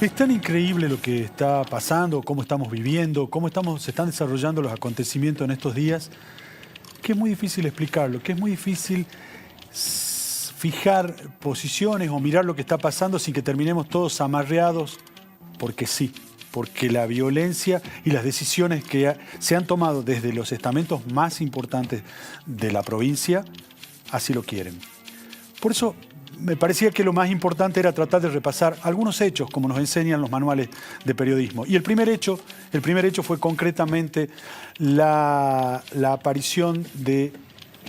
Es tan increíble lo que está pasando, cómo estamos viviendo, se están desarrollando los acontecimientos en estos días, que es muy difícil explicarlo, que es muy difícil fijar posiciones o mirar lo que está pasando sin que terminemos todos amarreados, porque sí, porque la violencia y las decisiones que se han tomado desde los estamentos más importantes de la provincia, así lo quieren. Por eso me parecía que lo más importante era tratar de repasar algunos hechos, como nos enseñan los manuales de periodismo. Y el primer hecho fue concretamente la aparición de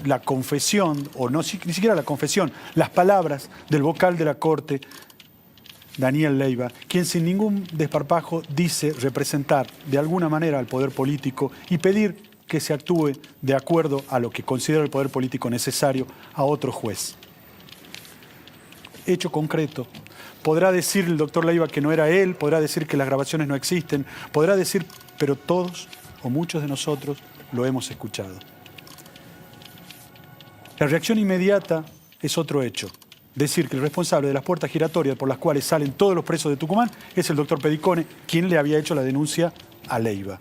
la confesión, o no, ni siquiera la confesión, las palabras del vocal de la Corte, Daniel Leyva, quien sin ningún desparpajo dice representar de alguna manera al poder político y pedir que se actúe de acuerdo a lo que considera el poder político necesario a otro juez. Hecho concreto. Podrá decir el doctor Leyva que no era él, podrá decir que las grabaciones no existen, podrá decir, pero todos o muchos de nosotros lo hemos escuchado. La reacción inmediata es otro hecho. Decir que el responsable de las puertas giratorias por las cuales salen todos los presos de Tucumán es el doctor Pedicone, quien le había hecho la denuncia a Leyva.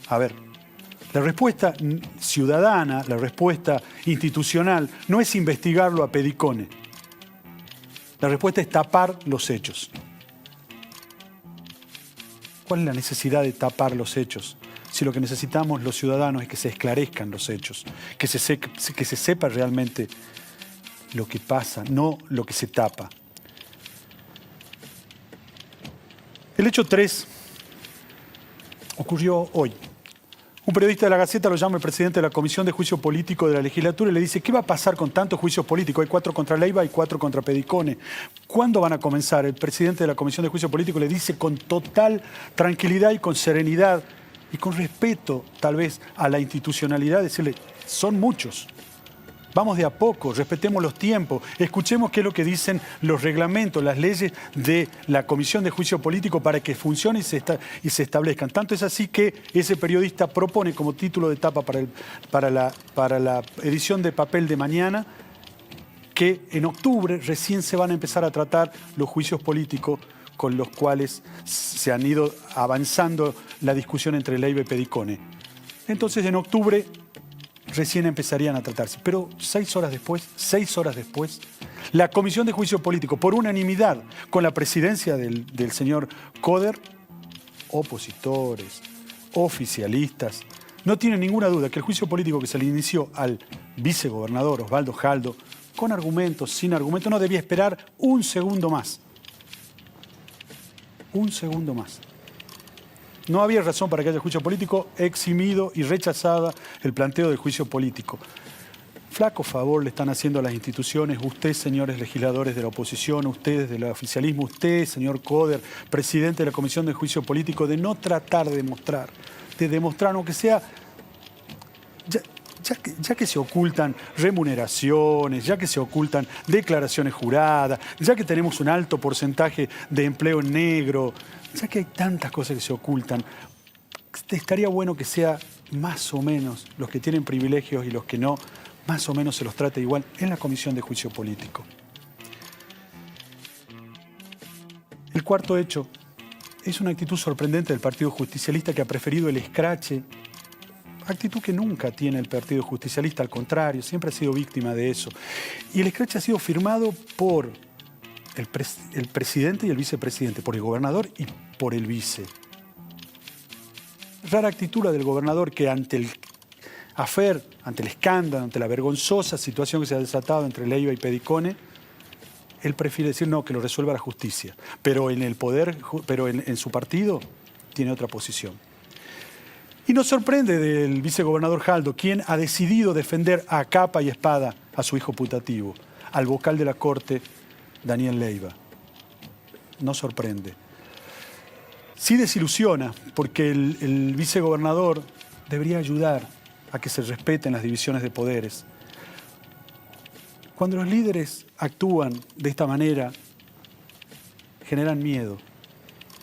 A ver, la respuesta ciudadana, la respuesta institucional, no es investigarlo a Pedicone. La respuesta es tapar los hechos. ¿Cuál es la necesidad de tapar los hechos? Si lo que necesitamos los ciudadanos es que se esclarezcan los hechos, que se sepa realmente lo que pasa, no lo que se tapa. El hecho 3 ocurrió hoy. Un periodista de La Gaceta lo llama el presidente de la Comisión de Juicio Político de la legislatura y le dice, ¿qué va a pasar con tantos juicios políticos? Hay 4 contra Leyva y 4 contra Pedicone. ¿Cuándo van a comenzar? El presidente de la Comisión de Juicio Político le dice con total tranquilidad y con serenidad y con respeto, tal vez, a la institucionalidad, decirle, son muchos. Vamos de a poco, respetemos los tiempos, escuchemos qué es lo que dicen los reglamentos, las leyes de la Comisión de Juicio Político para que funcione y se establezcan. Tanto es así que ese periodista propone como título de tapa para la edición de papel de mañana que en octubre recién se van a empezar a tratar los juicios políticos con los cuales se han ido avanzando la discusión entre Leyva y Pedicone. Entonces en octubre recién empezarían a tratarse. Pero 6 horas después, la Comisión de Juicio Político, por unanimidad, con la presidencia del señor Coder, opositores, oficialistas, no tienen ninguna duda que el juicio político que se le inició al vicegobernador Osvaldo Jaldo, con argumentos, sin argumentos, no debía esperar un segundo más. Un segundo más. No había razón para que haya juicio político, eximido y rechazada el planteo del juicio político. Flaco favor le están haciendo a las instituciones, ustedes, señores legisladores de la oposición, ustedes del oficialismo, usted, señor Coder, presidente de la Comisión de Juicio Político, de no tratar de demostrar, aunque sea, ya que se ocultan remuneraciones, ya que se ocultan declaraciones juradas, ya que tenemos un alto porcentaje de empleo en negro, ya que hay tantas cosas que se ocultan, estaría bueno que sea más o menos los que tienen privilegios y los que no, más o menos se los trate igual en la Comisión de Juicio Político. El cuarto hecho es una actitud sorprendente del Partido Justicialista que ha preferido el escrache, actitud que nunca tiene el Partido Justicialista, al contrario, siempre ha sido víctima de eso. Y el escrache ha sido firmado por el presidente y el vicepresidente, por el gobernador y por el vice. Rara actitud la del gobernador que ante el afer, ante el escándalo, ante la vergonzosa situación que se ha desatado entre Leyva y Pedicone, él prefiere decir no, que lo resuelva la justicia. Pero en el poder, en su partido tiene otra posición. Y nos sorprende del vicegobernador Jaldo, quien ha decidido defender a capa y espada a su hijo putativo, al vocal de la Corte, Daniel Leyva. No sorprende. Sí desilusiona, porque el vicegobernador debería ayudar a que se respeten las divisiones de poderes. Cuando los líderes actúan de esta manera, generan miedo.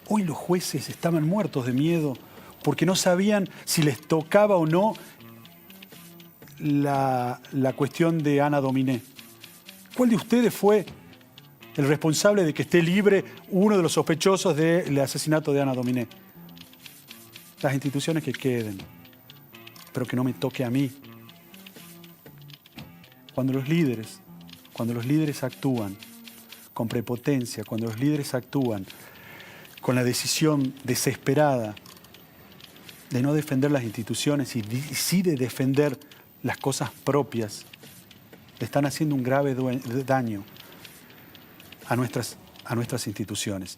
Hoy los jueces estaban muertos de miedo porque no sabían si les tocaba o no la cuestión de Ana Dominé. ¿Cuál de ustedes fue el responsable de que esté libre uno de los sospechosos del asesinato de Ana Dominé. Las instituciones que queden, pero que no me toque a mí. Cuando los líderes actúan con prepotencia, cuando los líderes actúan con la decisión desesperada de no defender las instituciones y sí de defender las cosas propias, le están haciendo un grave daño a nuestras instituciones.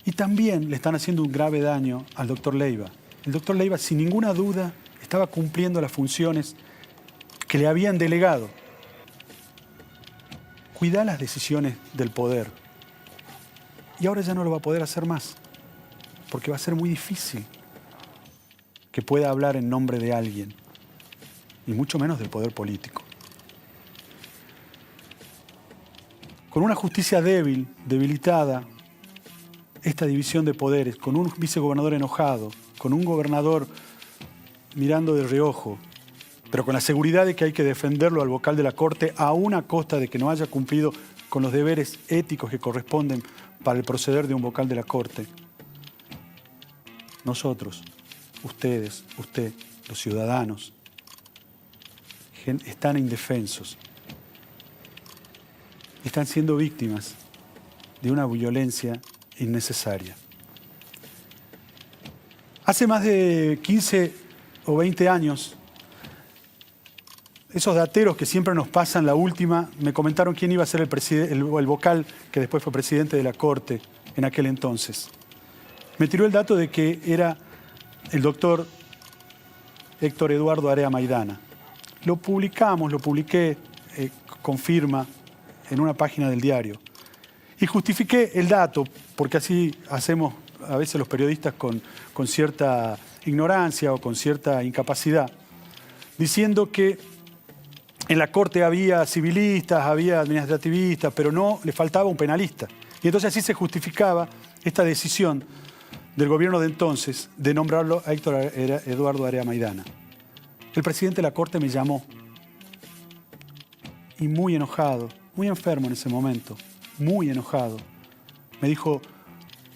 Y también le están haciendo un grave daño al doctor Leiva. El doctor Leiva, sin ninguna duda, estaba cumpliendo las funciones que le habían delegado. Cuidar las decisiones del poder. Y ahora ya no lo va a poder hacer más, porque va a ser muy difícil que pueda hablar en nombre de alguien, y mucho menos del poder político. Con una justicia débil, debilitada, esta división de poderes, con un vicegobernador enojado, con un gobernador mirando de reojo, pero con la seguridad de que hay que defenderlo al vocal de la Corte, aún a costa de que no haya cumplido con los deberes éticos que corresponden para el proceder de un vocal de la Corte. Nosotros, ustedes, usted, los ciudadanos, están indefensos. Están siendo víctimas de una violencia innecesaria. Hace más de 15 o 20 años, esos dateros que siempre nos pasan la última, me comentaron quién iba a ser el vocal que después fue presidente de la Corte en aquel entonces. Me tiró el dato de que era el doctor Héctor Eduardo Area Maidana. Lo publiqué con firma en una página del diario. Y justifiqué el dato, porque así hacemos a veces los periodistas con cierta ignorancia o con cierta incapacidad, diciendo que en la Corte había civilistas, había administrativistas, pero no le faltaba un penalista. Y entonces así se justificaba esta decisión del gobierno de entonces de nombrarlo a Héctor Eduardo Area Maidana. El presidente de la Corte me llamó y muy enojado, muy enfermo en ese momento, muy enojado, me dijo: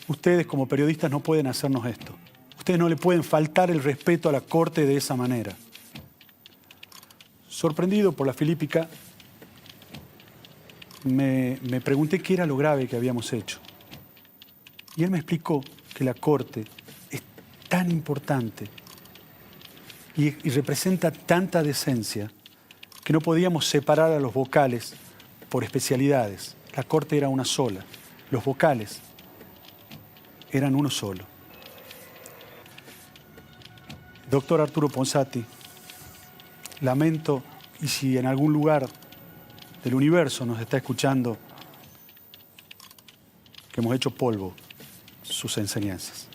ustedes como periodistas no pueden hacernos esto. Ustedes no le pueden faltar el respeto a la Corte de esa manera. Sorprendido por la filípica, me pregunté qué era lo grave que habíamos hecho. Y él me explicó que la Corte es tan importante y representa tanta decencia que no podíamos separar a los vocales por especialidades. La Corte era una sola. Los vocales eran uno solo. Doctor Arturo Ponsati, lamento, y si en algún lugar del universo nos está escuchando, que hemos hecho polvo sus enseñanzas.